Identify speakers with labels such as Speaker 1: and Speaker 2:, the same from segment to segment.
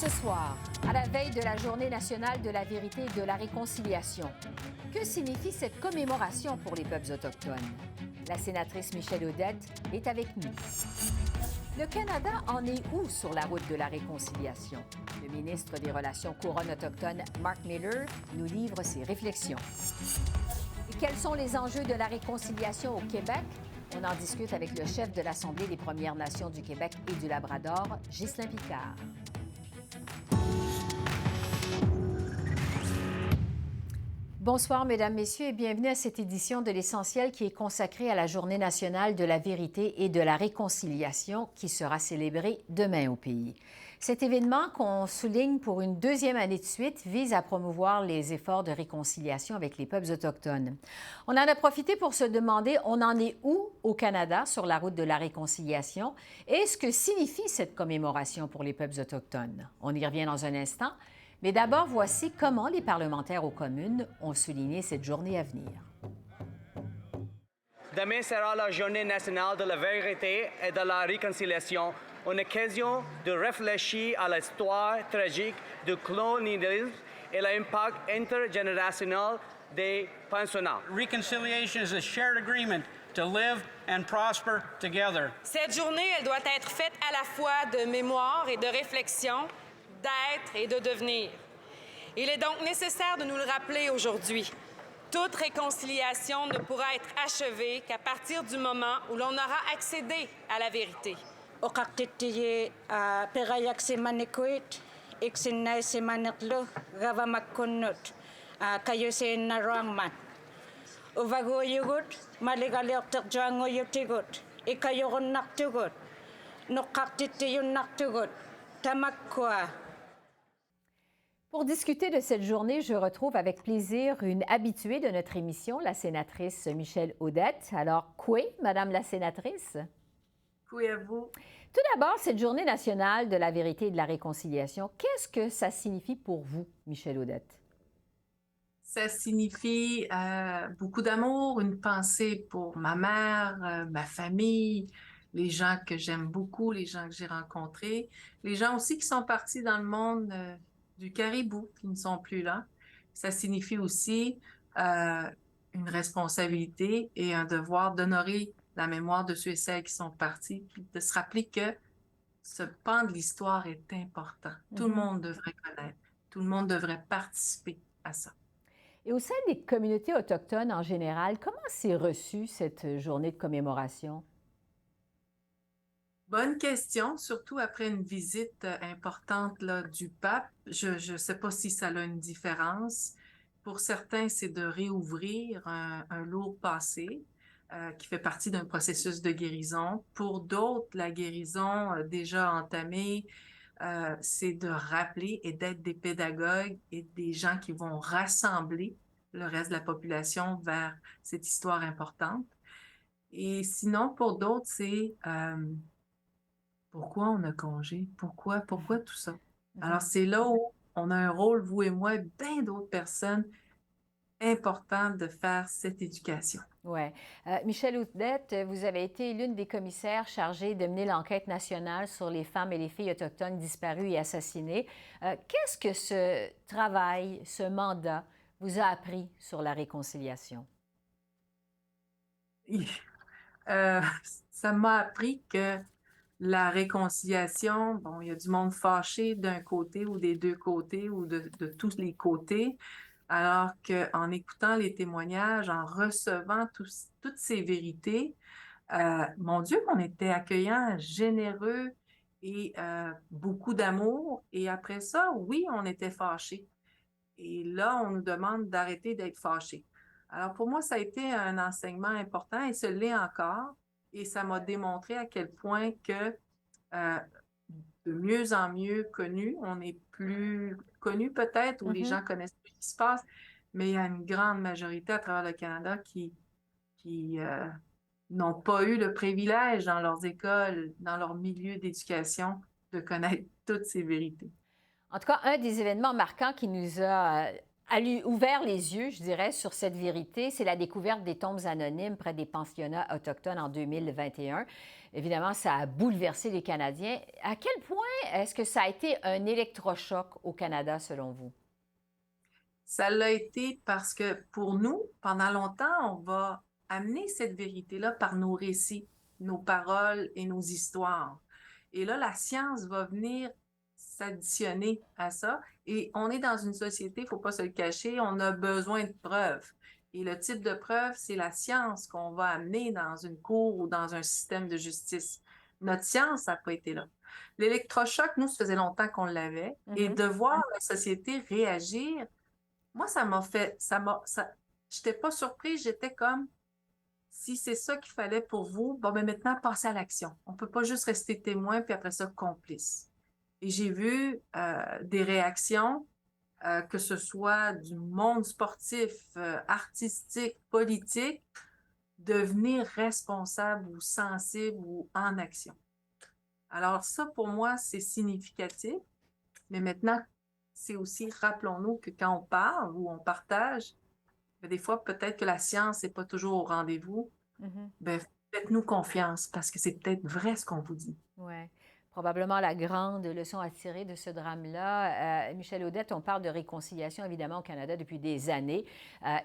Speaker 1: Ce soir, à la veille de la Journée nationale de la vérité et de la réconciliation, que signifie cette commémoration pour les peuples autochtones? La sénatrice Michèle Audette est avec nous. Le Canada en est où sur la route de la réconciliation? Le ministre des Relations couronnes autochtones, Mark Miller, nous livre ses réflexions. Et quels sont les enjeux de la réconciliation au Québec? On en discute avec le chef de l'Assemblée des Premières Nations du Québec et du Labrador, Ghislain Picard. Bonsoir, Mesdames, Messieurs, et bienvenue à cette édition de l'Essentiel qui est consacrée à la Journée nationale de la vérité et de la réconciliation qui sera célébrée demain au pays. Cet événement, qu'on souligne pour une deuxième année de suite, vise à promouvoir les efforts de réconciliation avec les peuples autochtones. On en a profité pour se demander, on en est où au Canada sur la route de la réconciliation et ce que signifie cette commémoration pour les peuples autochtones. On y revient dans un instant. Mais d'abord, voici comment les parlementaires aux communes ont souligné cette journée à venir.
Speaker 2: Demain sera la Journée nationale de la vérité et de la réconciliation, une occasion de réfléchir à l'histoire tragique du colonialisme et l'impact intergénérationnel des pensionnats.
Speaker 3: Reconciliation is a shared agreement to live and prosper together.
Speaker 4: Cette journée, elle doit être faite à la fois de mémoire et de réflexion, d'être et de devenir. Il est donc nécessaire de nous le rappeler aujourd'hui. Toute réconciliation ne pourra être achevée qu'à partir du moment où l'on aura accédé à la vérité.
Speaker 1: Pour discuter de cette journée, je retrouve avec plaisir une habituée de notre émission, la sénatrice Michèle Audette. Alors, coué, Madame la sénatrice?
Speaker 5: Coué à vous.
Speaker 1: Tout d'abord, cette journée nationale de la vérité et de la réconciliation, qu'est-ce que ça signifie pour vous, Michèle Audette?
Speaker 5: Ça signifie beaucoup d'amour, une pensée pour ma mère, ma famille, les gens que j'aime beaucoup, les gens que j'ai rencontrés, les gens aussi qui sont partis dans le monde du caribou, qui ne sont plus là. Ça signifie aussi une responsabilité et un devoir d'honorer la mémoire de ceux et celles qui sont partis, puis de se rappeler que ce pan de l'histoire est important. Tout le monde devrait connaître, tout le monde devrait participer à ça.
Speaker 1: Et au sein des communautés autochtones en général, comment s'est reçue cette journée de commémoration?
Speaker 5: Bonne question, surtout après une visite importante là, du pape. Je ne sais pas si ça a une différence. Pour certains, c'est de réouvrir un lourd passé qui fait partie d'un processus de guérison. Pour d'autres, la guérison déjà entamée, c'est de rappeler et d'être des pédagogues et des gens qui vont rassembler le reste de la population vers cette histoire importante. Et sinon, pour d'autres, c'est pourquoi on a congé? Pourquoi tout ça? Alors, c'est là où on a un rôle, vous et moi, et bien d'autres personnes, important de faire cette éducation.
Speaker 1: Oui. Michèle Audette, vous avez été l'une des commissaires chargées de mener l'enquête nationale sur les femmes et les filles autochtones disparues et assassinées. Qu'est-ce que ce travail, ce mandat, vous a appris sur la réconciliation?
Speaker 5: Ça m'a appris que la réconciliation, bon, il y a du monde fâché d'un côté ou des deux côtés ou de tous les côtés, alors qu'en écoutant les témoignages, en recevant toutes ces vérités, mon Dieu, qu'on était accueillants, généreux et beaucoup d'amour. Et après ça, oui, on était fâchés. Et là, on nous demande d'arrêter d'être fâchés. Alors pour moi, ça a été un enseignement important et ce l'est encore. Et ça m'a démontré à quel point que de mieux en mieux connu, on est plus connu peut-être, où les gens connaissent plus ce qui se passe, mais il y a une grande majorité à travers le Canada qui n'ont pas eu le privilège dans leurs écoles, dans leur milieu d'éducation, de connaître toutes ces vérités.
Speaker 1: En tout cas, un des événements marquants qui nous a ouvert les yeux, je dirais, sur cette vérité. C'est la découverte des tombes anonymes près des pensionnats autochtones en 2021. Évidemment, ça a bouleversé les Canadiens. À quel point est-ce que ça a été un électrochoc au Canada, selon vous?
Speaker 5: Ça l'a été parce que pour nous, pendant longtemps, on va amener cette vérité-là par nos récits, nos paroles et nos histoires. Et là, la science va venir s'additionner à ça. Et on est dans une société, il ne faut pas se le cacher, on a besoin de preuves. Et le type de preuve, c'est la science qu'on va amener dans une cour ou dans un système de justice. Notre science n'a pas été là. L'électrochoc, nous, ça faisait longtemps qu'on l'avait. Et de voir la société réagir, moi, j'étais pas surprise, j'étais comme, si c'est ça qu'il fallait pour vous, bon, ben maintenant, passez à l'action. On peut pas juste rester témoin, puis après ça, complice. Et j'ai vu des réactions, que ce soit du monde sportif, artistique, politique, devenir responsable ou sensible ou en action. Alors ça, pour moi, c'est significatif. Mais maintenant, c'est aussi, rappelons-nous que quand on parle ou on partage, ben, des fois, peut-être que la science n'est pas toujours au rendez-vous. Ben, faites-nous confiance parce que c'est peut-être vrai ce qu'on vous dit.
Speaker 1: Oui. Probablement la grande leçon à tirer de ce drame-là. Michel Audette, on parle de réconciliation, évidemment, au Canada depuis des années.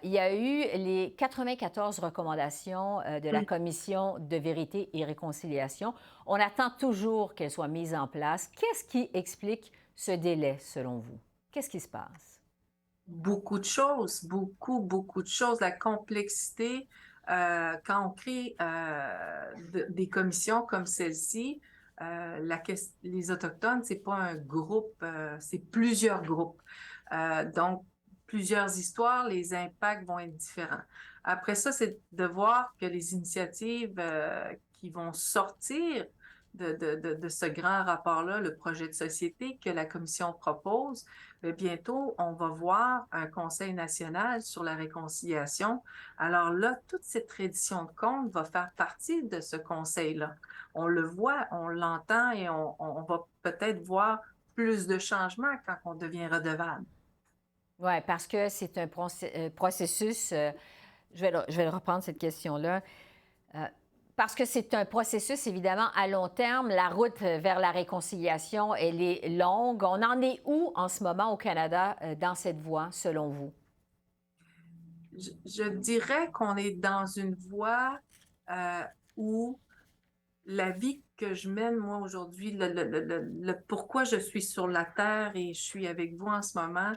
Speaker 1: Il y a eu les 94 recommandations de la Commission de vérité et réconciliation. On attend toujours qu'elles soient mises en place. Qu'est-ce qui explique ce délai, selon vous? Qu'est-ce qui se passe?
Speaker 5: Beaucoup de choses, beaucoup de choses. La complexité, quand on crée des commissions comme celle-ci, les Autochtones, c'est pas un groupe, c'est plusieurs groupes. Donc, plusieurs histoires, les impacts vont être différents. Après ça, c'est de voir que les initiatives qui vont sortir de ce grand rapport-là, le projet de société que la Commission propose, mais bientôt, on va voir un Conseil national sur la réconciliation. Alors là, toute cette reddition de comptes va faire partie de ce conseil-là. On le voit, on l'entend et on va peut-être voir plus de changements quand on devient redevable.
Speaker 1: Oui, parce que c'est un processus, je vais reprendre cette question-là, parce que c'est un processus, évidemment, à long terme. La route vers la réconciliation, elle est longue. On en est où en ce moment au Canada dans cette voie, selon vous?
Speaker 5: Je dirais qu'on est dans une voie où la vie que je mène, moi, aujourd'hui, le pourquoi je suis sur la Terre et je suis avec vous en ce moment,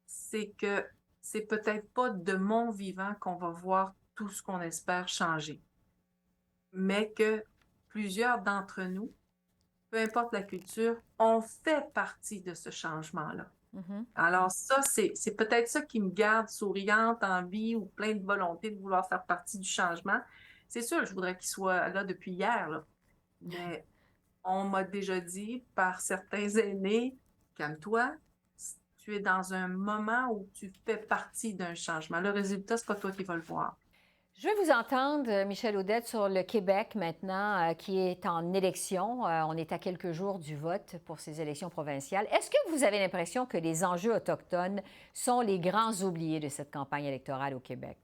Speaker 5: c'est que c'est peut-être pas de mon vivant qu'on va voir tout ce qu'on espère changer, mais que plusieurs d'entre nous, peu importe la culture, on fait partie de ce changement-là. Alors ça, c'est peut-être ça qui me garde souriante, en vie ou plein de volonté de vouloir faire partie du changement. C'est sûr, je voudrais qu'il soit là depuis hier, là. Mais on m'a déjà dit par certains aînés, calme-toi, tu es dans un moment où tu fais partie d'un changement. Le résultat, c'est pas toi qui vas le voir.
Speaker 1: Je veux vous entendre, Michel Audette, sur le Québec maintenant, qui est en élection. On est à quelques jours du vote pour ces élections provinciales. Est-ce que vous avez l'impression que les enjeux autochtones sont les grands oubliés de cette campagne électorale au Québec?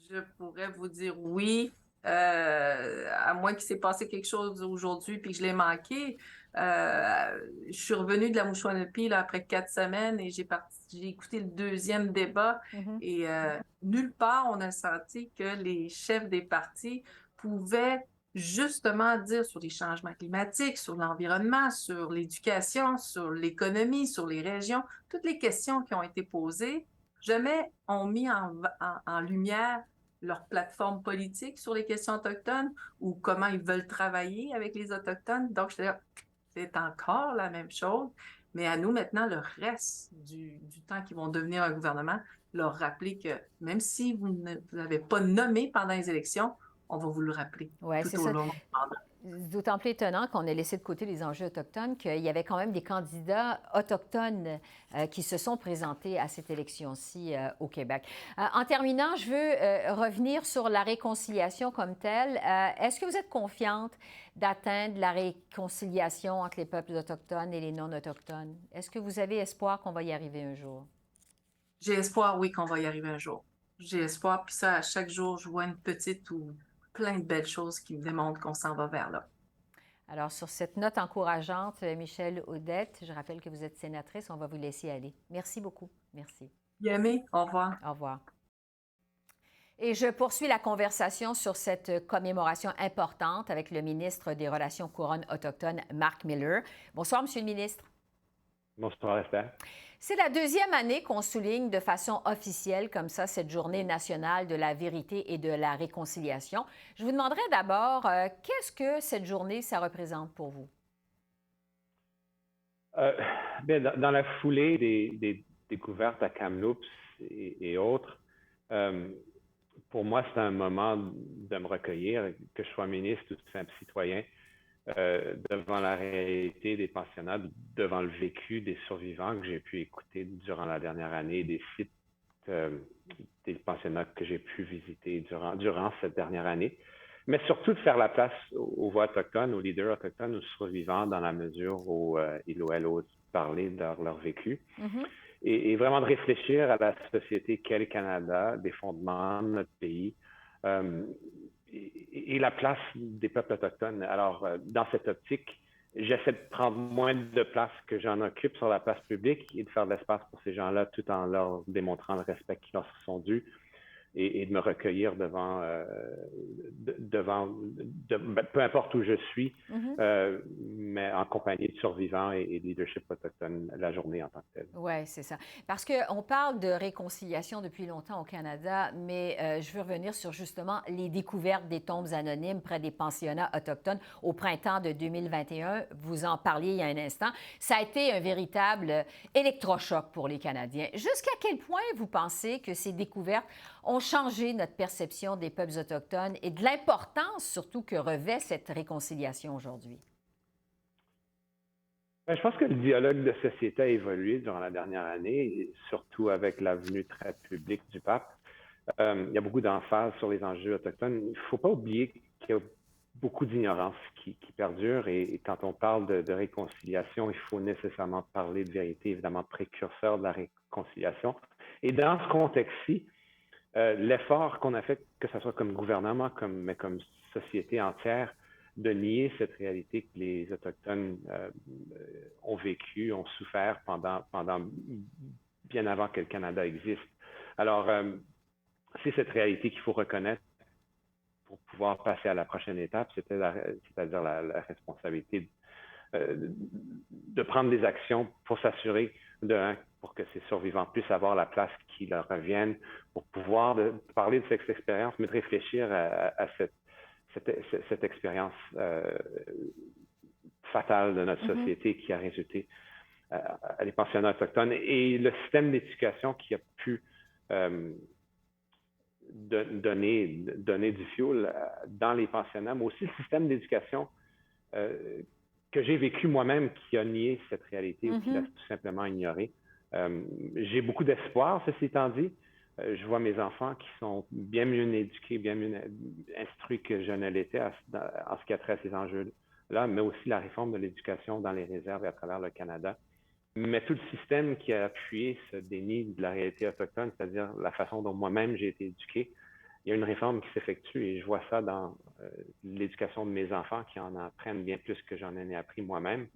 Speaker 5: Je pourrais vous dire oui, à moins qu'il s'est passé quelque chose aujourd'hui puis que je l'ai manqué. Je suis revenue de la Mouchouanapie là, après 4 semaines et j'ai écouté le deuxième débat et nulle part on a senti que les chefs des partis pouvaient justement dire sur les changements climatiques, sur l'environnement, sur l'éducation, sur l'économie, sur les régions, toutes les questions qui ont été posées, jamais ont mis en lumière leur plateforme politique sur les questions autochtones ou comment ils veulent travailler avec les Autochtones. Donc, c'est encore la même chose, mais à nous maintenant, le reste du temps qu'ils vont devenir un gouvernement, leur rappeler que même si vous n'avez pas nommé pendant les élections, on va vous le rappeler
Speaker 1: Ouais,
Speaker 5: tout
Speaker 1: c'est
Speaker 5: au
Speaker 1: ça.
Speaker 5: long du mandat.
Speaker 1: D'autant plus étonnant qu'on ait laissé de côté les enjeux autochtones qu'il y avait quand même des candidats autochtones qui se sont présentés à cette élection-ci au Québec. En terminant, je veux revenir sur la réconciliation comme telle. Est-ce que vous êtes confiante d'atteindre la réconciliation entre les peuples autochtones et les non-autochtones? Est-ce que vous avez espoir qu'on va y arriver un jour?
Speaker 5: J'ai espoir, oui, qu'on va y arriver un jour. J'ai espoir, puis ça, à chaque jour, je vois une petite ou plein de belles choses qui me démontrent qu'on s'en va vers là.
Speaker 1: Alors, sur cette note encourageante, Michèle Audette, je rappelle que vous êtes sénatrice, on va vous laisser aller. Merci beaucoup. Merci.
Speaker 5: Yamé, au revoir.
Speaker 1: Au revoir. Et je poursuis la conversation sur cette commémoration importante avec le ministre des Relations couronnes autochtones, Marc Miller. Bonsoir, Monsieur le ministre.
Speaker 6: Bonsoir, Esther.
Speaker 1: C'est la deuxième année qu'on souligne de façon officielle comme ça cette journée nationale de la vérité et de la réconciliation. Je vous demanderai d'abord, qu'est-ce que cette journée, ça représente pour vous?
Speaker 6: Dans la foulée des découvertes à Kamloops et autres, pour moi, c'est un moment de me recueillir, que je sois ministre ou simple citoyen, devant la réalité des pensionnats, devant le vécu des survivants que j'ai pu écouter durant la dernière année, des sites des pensionnats que j'ai pu visiter durant cette dernière année, mais surtout de faire la place aux voix autochtones, aux leaders autochtones, aux survivants, dans la mesure où ils ou elles osent parler de leur vécu.
Speaker 1: Mm-hmm.
Speaker 6: Et vraiment de réfléchir à la société qu'est le Canada, des fondements de notre pays, et la place des peuples autochtones. Alors, dans cette optique, j'essaie de prendre moins de place que j'en occupe sur la place publique et de faire de l'espace pour ces gens-là tout en leur démontrant le respect qui leur sont dus et de me recueillir devant peu importe où je suis, mais en compagnie de survivants et de leadership autochtone la journée en tant que telle.
Speaker 1: Oui, c'est ça. Parce qu'on parle de réconciliation depuis longtemps au Canada, mais je veux revenir sur justement les découvertes des tombes anonymes près des pensionnats autochtones au printemps de 2021. Vous en parliez il y a un instant. Ça a été un véritable électrochoc pour les Canadiens. Jusqu'à quel point vous pensez que ces découvertes ont changé notre perception des peuples autochtones et de l'importance surtout que revêt cette réconciliation aujourd'hui?
Speaker 6: Je pense que le dialogue de société a évolué durant la dernière année, surtout avec la venue très publique du pape. Il y a beaucoup d'emphase sur les enjeux autochtones. Il ne faut pas oublier qu'il y a beaucoup d'ignorance qui perdure et quand on parle de réconciliation, il faut nécessairement parler de vérité, évidemment précurseur de la réconciliation. Et dans ce contexte-ci, l'effort qu'on a fait, que ce soit comme gouvernement, mais comme société entière, de nier cette réalité que les Autochtones ont vécue, ont souffert pendant bien avant que le Canada existe. Alors, c'est cette réalité qu'il faut reconnaître pour pouvoir passer à la prochaine étape, c'est-à-dire la responsabilité de prendre des actions pour s'assurer pour que ces survivants puissent avoir la place qui leur revienne, pour pouvoir parler de cette expérience, mais de réfléchir à cette expérience fatale de notre société qui a résulté à des pensionnats autochtones et le système d'éducation qui a pu donner du fioul dans les pensionnats, mais aussi le système d'éducation que j'ai vécu moi-même qui a nié cette réalité ou qui l'a tout simplement ignorée. J'ai beaucoup d'espoir, ceci étant dit. Je vois mes enfants qui sont bien mieux éduqués, bien mieux instruits que je ne l'étais en ce qui a trait à ces enjeux-là, mais aussi la réforme de l'éducation dans les réserves et à travers le Canada. Mais tout le système qui a appuyé ce déni de la réalité autochtone, c'est-à-dire la façon dont moi-même j'ai été éduqué, il y a une réforme qui s'effectue et je vois ça dans l'éducation de mes enfants qui en apprennent bien plus que j'en ai appris moi-même,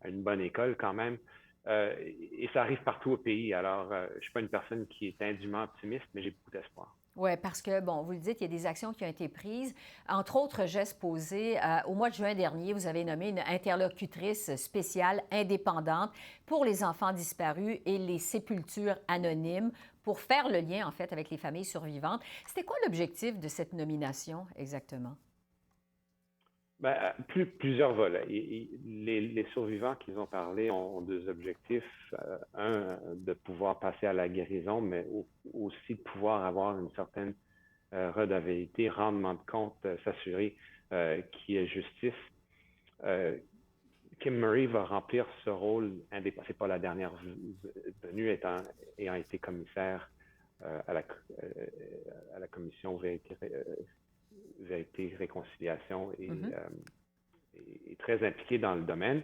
Speaker 6: à une bonne école quand même. Et ça arrive partout au pays. Alors, je ne suis pas une personne qui est indûment optimiste, mais j'ai beaucoup d'espoir.
Speaker 1: Oui, parce que, bon, vous le dites, il y a des actions qui ont été prises. Entre autres gestes posés, au mois de juin dernier, vous avez nommé une interlocutrice spéciale indépendante pour les enfants disparus et les sépultures anonymes pour faire le lien, en fait, avec les familles survivantes. C'était quoi l'objectif de cette nomination exactement?
Speaker 6: Plusieurs volets. Les survivants qui ont parlé ont deux objectifs. Un, de pouvoir passer à la guérison, mais aussi de pouvoir avoir une certaine redevabilité, rendement de compte, s'assurer qui est justice. Kim Murray va remplir ce rôle indépendant. C'est pas la dernière venue, ayant été commissaire à la commission vérité, réconciliation et très impliquée dans le domaine.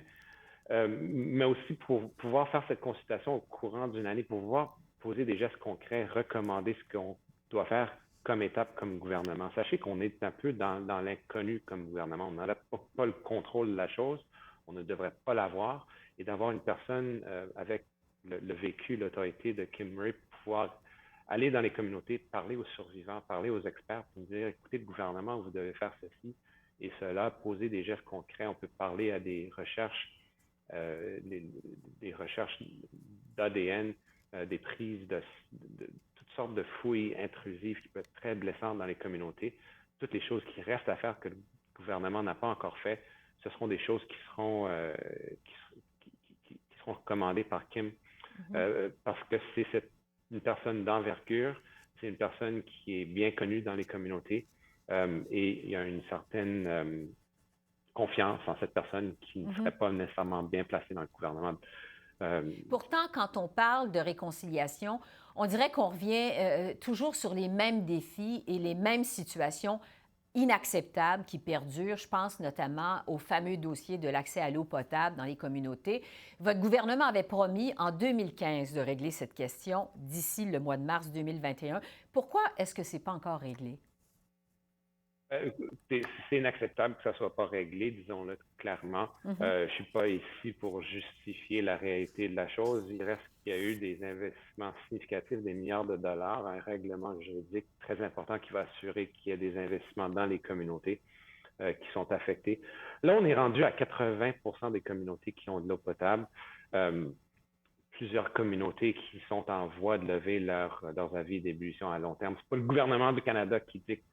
Speaker 6: Mais aussi pour pouvoir faire cette consultation au courant d'une année, pour pouvoir poser des gestes concrets, recommander ce qu'on doit faire comme étape, comme gouvernement. Sachez qu'on est un peu dans l'inconnu comme gouvernement. On n'a pas le contrôle de la chose, on ne devrait pas l'avoir. Et d'avoir une personne avec le vécu, l'autorité de Kim Murray pour pouvoir aller dans les communautés, parler aux survivants, parler aux experts, pour dire, écoutez, le gouvernement, vous devez faire ceci et cela, poser des gestes concrets. On peut parler à des recherches, des recherches d'ADN, des prises de toutes sortes de fouilles intrusives qui peuvent être très blessantes dans les communautés. Toutes les choses qui restent à faire que le gouvernement n'a pas encore fait, ce seront des choses qui seront recommandées par Kim, parce que c'est une personne d'envergure, c'est une personne qui est bien connue dans les communautés et il y a une certaine confiance en cette personne qui ne serait pas nécessairement bien placée dans le gouvernement.
Speaker 1: Pourtant, quand on parle de réconciliation, on dirait qu'on revient toujours sur les mêmes défis et les mêmes situations inacceptables qui perdurent. Je pense notamment au fameux dossier de l'accès à l'eau potable dans les communautés. Votre gouvernement avait promis en 2015 de régler cette question d'ici le mois de mars 2021. Pourquoi est-ce que ce n'est pas encore réglé?
Speaker 6: C'est inacceptable que ça ne soit pas réglé, disons-le clairement. Je ne suis pas ici pour justifier la réalité de la chose. Il reste qu'il y a eu des investissements significatifs, des milliards de dollars, un règlement juridique très important qui va assurer qu'il y ait des investissements dans les communautés qui sont affectées. Là, on est rendu à 80% des communautés qui ont de l'eau potable. Plusieurs communautés qui sont en voie de lever leurs avis d'ébullition à long terme. Ce n'est pas le gouvernement du Canada qui dicte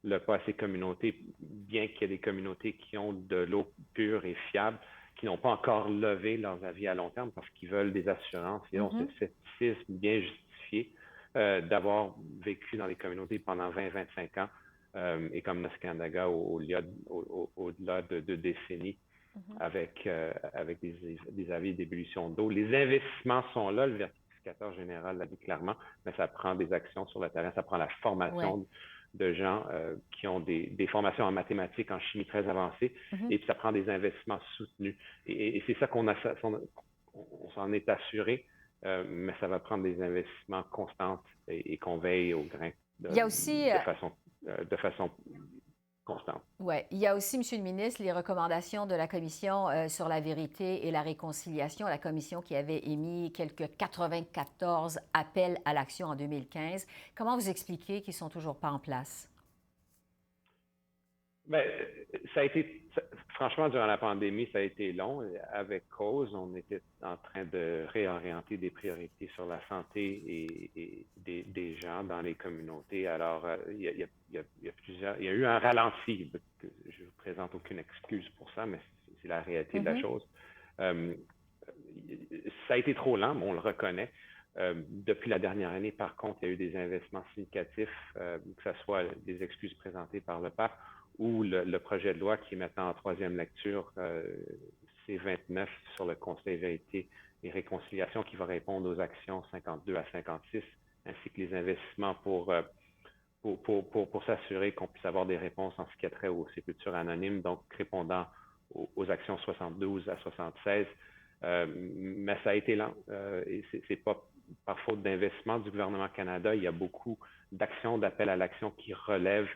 Speaker 6: le pas à ces communautés, bien qu'il y ait des communautés qui ont de l'eau pure et fiable, qui n'ont pas encore levé leurs avis à long terme parce qu'ils veulent des assurances. Et ont ce scepticisme bien justifié d'avoir vécu dans les communautés pendant 20-25 ans, et comme Neskandaga au-delà de 2 décennies, avec des avis d'ébullition d'eau. Les investissements sont là, le vérificateur général l'a dit clairement, mais ça prend des actions sur le terrain, ça prend la formation de gens qui ont des formations en mathématiques, en chimie très avancées, et puis ça prend des investissements soutenus. Et c'est ça on s'en est assuré, mais ça va prendre des investissements constants et qu'on veille au grain de façon constante.
Speaker 1: Oui. Il y a aussi, Monsieur le ministre, les recommandations de la Commission sur la vérité et la réconciliation, la Commission qui avait émis quelques 94 appels à l'action en 2015. Comment vous expliquez qu'ils ne sont toujours pas en place?
Speaker 6: Bien, franchement, durant la pandémie, ça a été long. Avec cause, on était en train de réorienter des priorités sur la santé et des gens dans les communautés. Alors, il y a eu un ralenti. Je ne vous présente aucune excuse pour ça, mais c'est la réalité de la chose. Ça a été trop lent, mais on le reconnaît. Depuis la dernière année, par contre, il y a eu des investissements significatifs, que ce soit des excuses présentées par le pape ou le projet de loi qui est maintenant en 3e lecture, C-29 sur le Conseil vérité et réconciliation qui va répondre aux actions 52 à 56, ainsi que les investissements pour s'assurer qu'on puisse avoir des réponses en ce qui a trait aux sépultures anonymes, donc répondant aux actions 72 à 76. Mais ça a été lent et c'est pas par faute d'investissement du gouvernement Canada. Il y a beaucoup d'actions, d'appels à l'action qui relèvent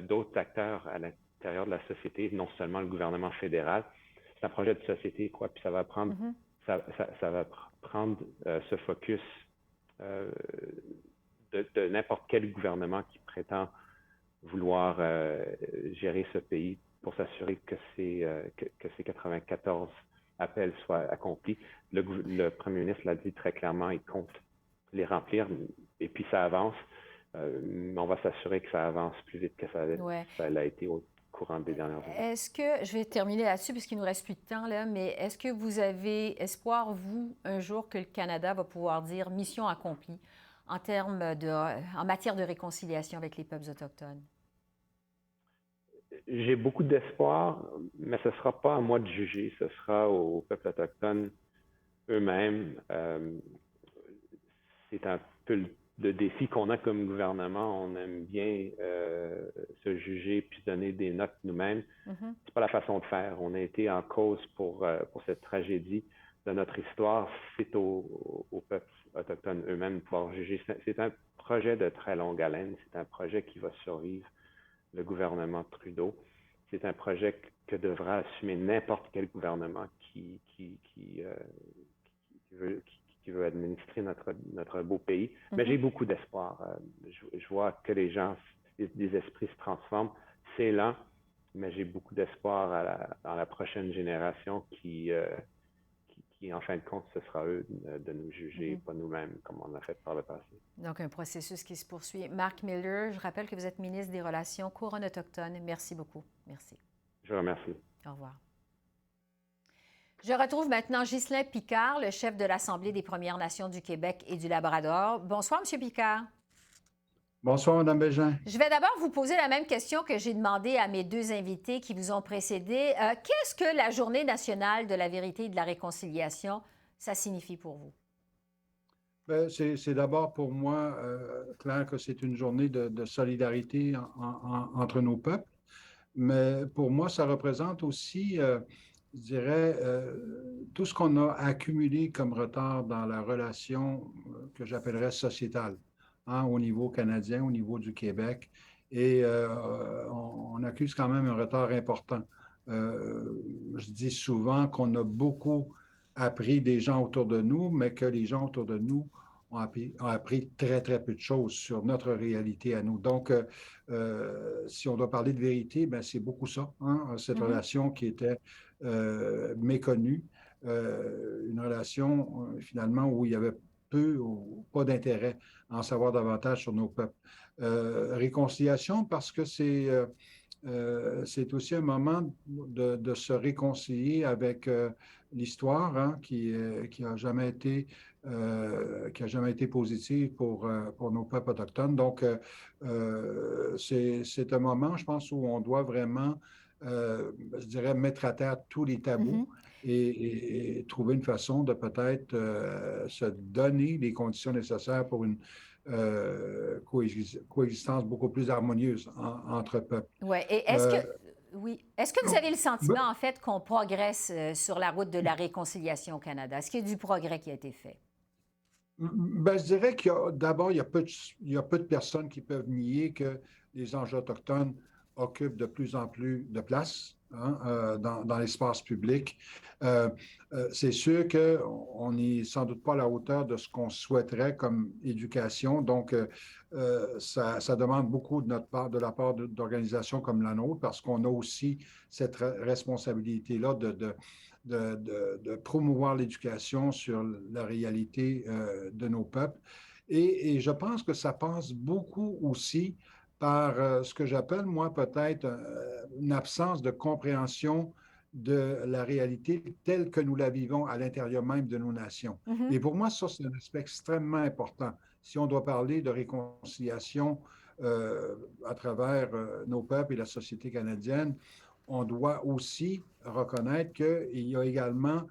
Speaker 6: d'autres acteurs à l'intérieur de la société, non seulement le gouvernement fédéral. C'est un projet de société, quoi, puis ça va prendre, ça va prendre ce focus de n'importe quel gouvernement qui prétend vouloir gérer ce pays pour s'assurer que ces 94 appels soient accomplis. Le premier ministre l'a dit très clairement, il compte les remplir et puis ça avance. On va s'assurer que ça avance plus vite que ça l'a été au courant des dernières années.
Speaker 1: Est-ce que, je vais terminer là-dessus parce qu'il nous reste plus de temps, là, mais est-ce que vous avez espoir, vous, un jour, que le Canada va pouvoir dire mission accomplie en matière de réconciliation avec les peuples autochtones?
Speaker 6: J'ai beaucoup d'espoir, mais ce ne sera pas à moi de juger, ce sera aux peuples autochtones eux-mêmes. C'est un peu le défi qu'on a comme gouvernement. On aime bien se juger puis donner des notes nous-mêmes. C'est pas la façon de faire. On a été en cause pour cette tragédie de notre histoire. C'est aux peuples autochtones eux-mêmes de pouvoir juger. C'est un projet de très longue haleine. C'est un projet qui va survivre le gouvernement Trudeau. C'est un projet que devra assumer n'importe quel gouvernement qui veut administrer notre beau pays. Mais j'ai beaucoup d'espoir. Je vois que les gens, des esprits se transforment. C'est lent, mais j'ai beaucoup d'espoir dans la prochaine génération qui, en fin de compte, ce sera eux de nous juger, pas nous-mêmes, comme on a fait par le passé.
Speaker 1: Donc, un processus qui se poursuit. Marc Miller, je rappelle que vous êtes ministre des Relations couronne autochtone. Merci beaucoup. Merci.
Speaker 6: Je vous remercie.
Speaker 1: Au revoir. Je retrouve maintenant Ghislain Picard, le chef de l'Assemblée des Premières Nations du Québec et du Labrador. Bonsoir, M. Picard.
Speaker 7: Bonsoir, Mme Bégin.
Speaker 1: Je vais d'abord vous poser la même question que j'ai demandé à mes deux invités qui vous ont précédé. Qu'est-ce que la Journée nationale de la vérité et de la réconciliation, ça signifie pour vous?
Speaker 7: Bien, c'est d'abord pour moi clair que c'est une journée de solidarité entre nos peuples, mais pour moi, ça représente aussi, je dirais, tout ce qu'on a accumulé comme retard dans la relation que j'appellerais sociétale. Au niveau canadien, au niveau du Québec. Et on accuse quand même un retard important. Je dis souvent qu'on a beaucoup appris des gens autour de nous, mais que les gens autour de nous ont appris très, très peu de choses sur notre réalité à nous. Donc, si on doit parler de vérité, bien, c'est beaucoup ça, cette relation qui était méconnue, une relation finalement où il y avait peu ou pas d'intérêt à en savoir davantage sur nos peuples. Réconciliation, parce que c'est aussi un moment de se réconcilier avec l'histoire qui n'a jamais été positive pour nos peuples autochtones. Donc, c'est un moment, je pense, où on doit vraiment, je dirais, mettre à terre tous les tabous. Et trouver une façon de peut-être se donner les conditions nécessaires pour une coexistence beaucoup plus harmonieuse entre peuples.
Speaker 1: Ouais. Et est-ce que vous avez le sentiment, en fait, qu'on progresse sur la route de la réconciliation au Canada? Est-ce qu'il y a du progrès qui a été fait?
Speaker 7: Ben, je dirais d'abord, il y a peu de personnes qui peuvent nier que les enjeux autochtones occupent de plus en plus de place dans l'espace public. C'est sûr qu'on n'est sans doute pas à la hauteur de ce qu'on souhaiterait comme éducation. Donc, ça demande beaucoup de la part d'organisations comme la nôtre, parce qu'on a aussi cette responsabilité-là de promouvoir l'éducation sur la réalité de nos peuples. Et je pense que ça passe beaucoup aussi par ce que j'appelle, moi, peut-être une absence de compréhension de la réalité telle que nous la vivons à l'intérieur même de nos nations. Et pour moi, ça, c'est un aspect extrêmement important. Si on doit parler de réconciliation à travers nos peuples et la société canadienne, on doit aussi reconnaître qu'il y a également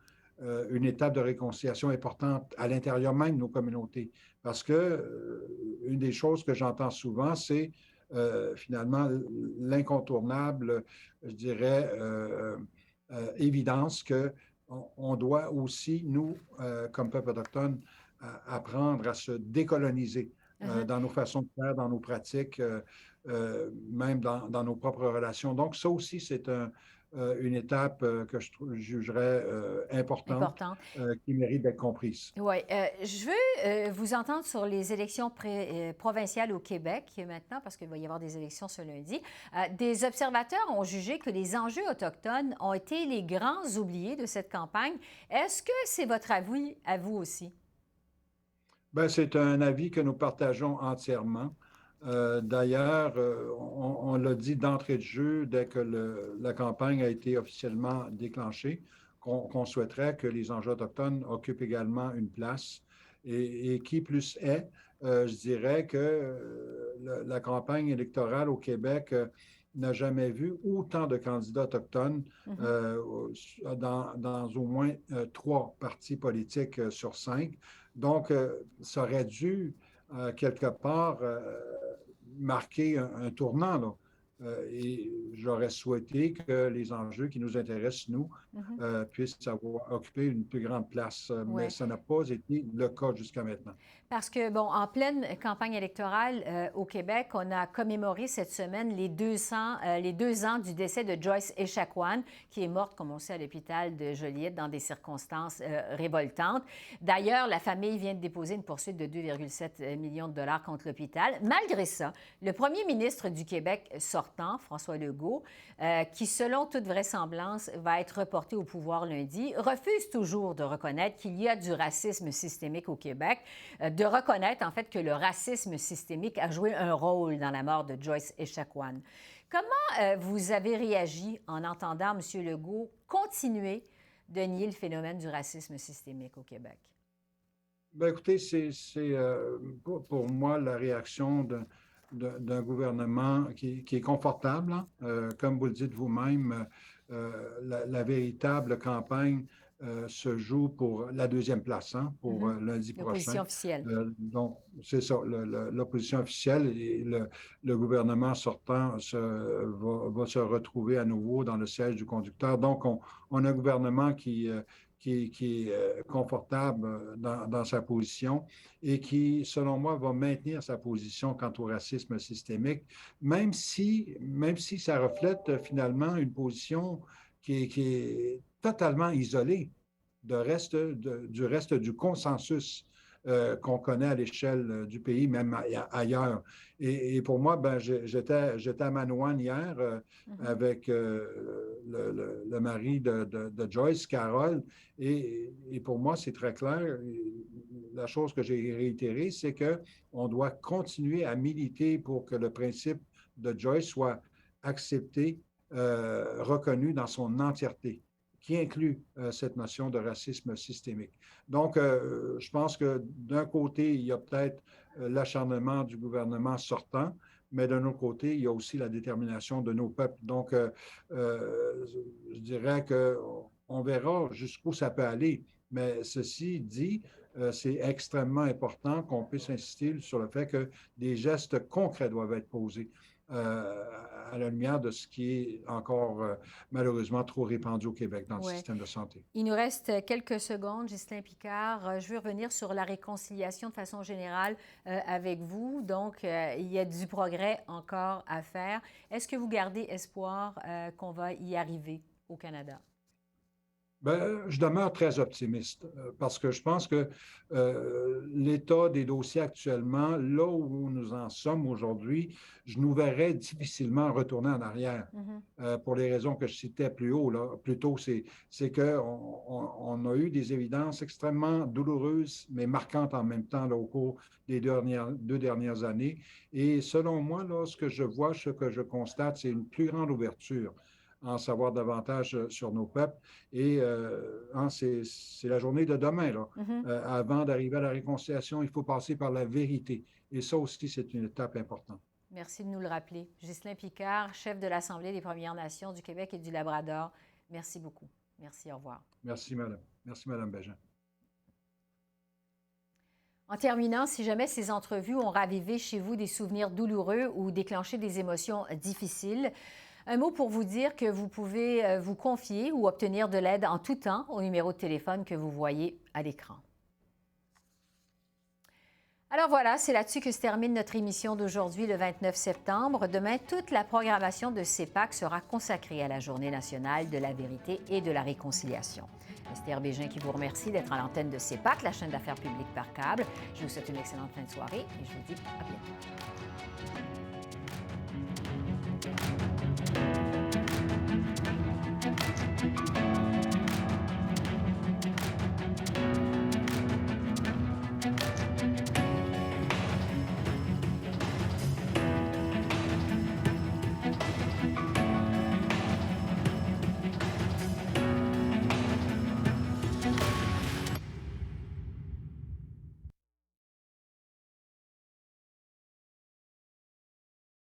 Speaker 7: une étape de réconciliation importante à l'intérieur même de nos communautés. Parce que une des choses que j'entends souvent, c'est finalement l'incontournable, je dirais, évidence qu'on doit aussi, nous, comme peuple autochtone, apprendre à se décoloniser dans nos façons de faire, dans nos pratiques, même dans nos propres relations. Donc, ça aussi, c'est une étape que je jugerais importante. Qui mérite d'être comprise.
Speaker 1: Oui. Je veux vous entendre sur les élections provinciales au Québec maintenant, parce qu'il va y avoir des élections ce lundi. Des observateurs ont jugé que les enjeux autochtones ont été les grands oubliés de cette campagne. Est-ce que c'est votre avis à vous aussi?
Speaker 7: Bien, c'est un avis que nous partageons entièrement. D'ailleurs, on l'a dit d'entrée de jeu dès que la campagne a été officiellement déclenchée, qu'on souhaiterait que les enjeux autochtones occupent également une place. Et qui plus est, je dirais que la campagne électorale au Québec n'a jamais vu autant de candidats autochtones dans au moins 3 partis politiques sur 5. Donc, ça aurait dû, quelque part, marquer un tournant, là. Et j'aurais souhaité que les enjeux qui nous intéressent, nous, puissent occuper une plus grande place. Mais ça n'a pas été le cas jusqu'à maintenant.
Speaker 1: Parce que, bon, en pleine campagne électorale au Québec, on a commémoré cette semaine les 2 ans du décès de Joyce Echaquan, qui est morte, comme on sait, à l'hôpital de Joliette dans des circonstances révoltantes. D'ailleurs, la famille vient de déposer une poursuite de 2,7 millions de dollars contre l'hôpital. Malgré ça, le premier ministre du Québec sortant, François Legault, qui, selon toute vraisemblance, va être reporté au pouvoir lundi, refuse toujours de reconnaître qu'il y a du racisme systémique au Québec, de reconnaître en fait que le racisme systémique a joué un rôle dans la mort de Joyce Echaquan. Comment vous avez réagi en entendant M. Legault continuer de nier le phénomène du racisme systémique au Québec?
Speaker 7: Bien, écoutez, c'est pour moi la réaction d'un gouvernement qui est confortable, hein. Comme vous le dites vous-même, la véritable campagne se joue pour la 2e place, hein, pour lundi prochain.
Speaker 1: L'opposition officielle.
Speaker 7: Donc, c'est ça, l'opposition officielle et le gouvernement sortant va se retrouver à nouveau dans le siège du conducteur. Donc, on a un gouvernement qui est confortable dans sa position et qui, selon moi, va maintenir sa position quant au racisme systémique, même si ça reflète finalement une position qui est totalement isolée du reste du consensus qu'on connaît à l'échelle du pays, même ailleurs. Et pour moi, ben, j'étais à Manawan hier avec le mari de Joyce, Carole, et pour moi, c'est très clair. La chose que j'ai réitérée, c'est qu'on doit continuer à militer pour que le principe de Joyce soit accepté, reconnu dans son entièreté, qui inclut cette notion de racisme systémique. Donc, je pense que d'un côté, il y a peut-être l'acharnement du gouvernement sortant, mais d'un autre côté, il y a aussi la détermination de nos peuples. Donc, je dirais qu'on verra jusqu'où ça peut aller. Mais ceci dit, c'est extrêmement important qu'on puisse insister sur le fait que des gestes concrets doivent être posés à la lumière de ce qui est encore malheureusement trop répandu au Québec dans le système de santé.
Speaker 1: Il nous reste quelques secondes, Ghislain Picard. Je veux revenir sur la réconciliation de façon générale avec vous. Donc, il y a du progrès encore à faire. Est-ce que vous gardez espoir qu'on va y arriver au Canada?
Speaker 7: Bien, je demeure très optimiste parce que je pense que l'état des dossiers actuellement, là où nous en sommes aujourd'hui, je nous verrais difficilement retourner en arrière pour les raisons que je citais plus tôt. C'est qu'on a eu des évidences extrêmement douloureuses, mais marquantes en même temps là, au cours des 2 dernières années. Et selon moi, là, ce que je constate, c'est une plus grande ouverture en savoir davantage sur nos peuples. Et c'est la journée de demain. Là. Avant d'arriver à la réconciliation, il faut passer par la vérité. Et ça aussi, c'est une étape importante.
Speaker 1: Merci de nous le rappeler. Ghislain Picard, chef de l'Assemblée des Premières Nations du Québec et du Labrador. Merci beaucoup. Merci, au revoir.
Speaker 7: Merci, madame. Merci, madame Bégin.
Speaker 1: En terminant, si jamais ces entrevues ont ravivé chez vous des souvenirs douloureux ou déclenché des émotions difficiles, un mot pour vous dire que vous pouvez vous confier ou obtenir de l'aide en tout temps au numéro de téléphone que vous voyez à l'écran. Alors voilà, c'est là-dessus que se termine notre émission d'aujourd'hui, le 29 septembre. Demain, toute la programmation de CEPAC sera consacrée à la Journée nationale de la vérité et de la réconciliation. Esther Bégin qui vous remercie d'être à l'antenne de CEPAC, la chaîne d'affaires publiques par câble. Je vous souhaite une excellente fin de soirée et je vous dis à bientôt.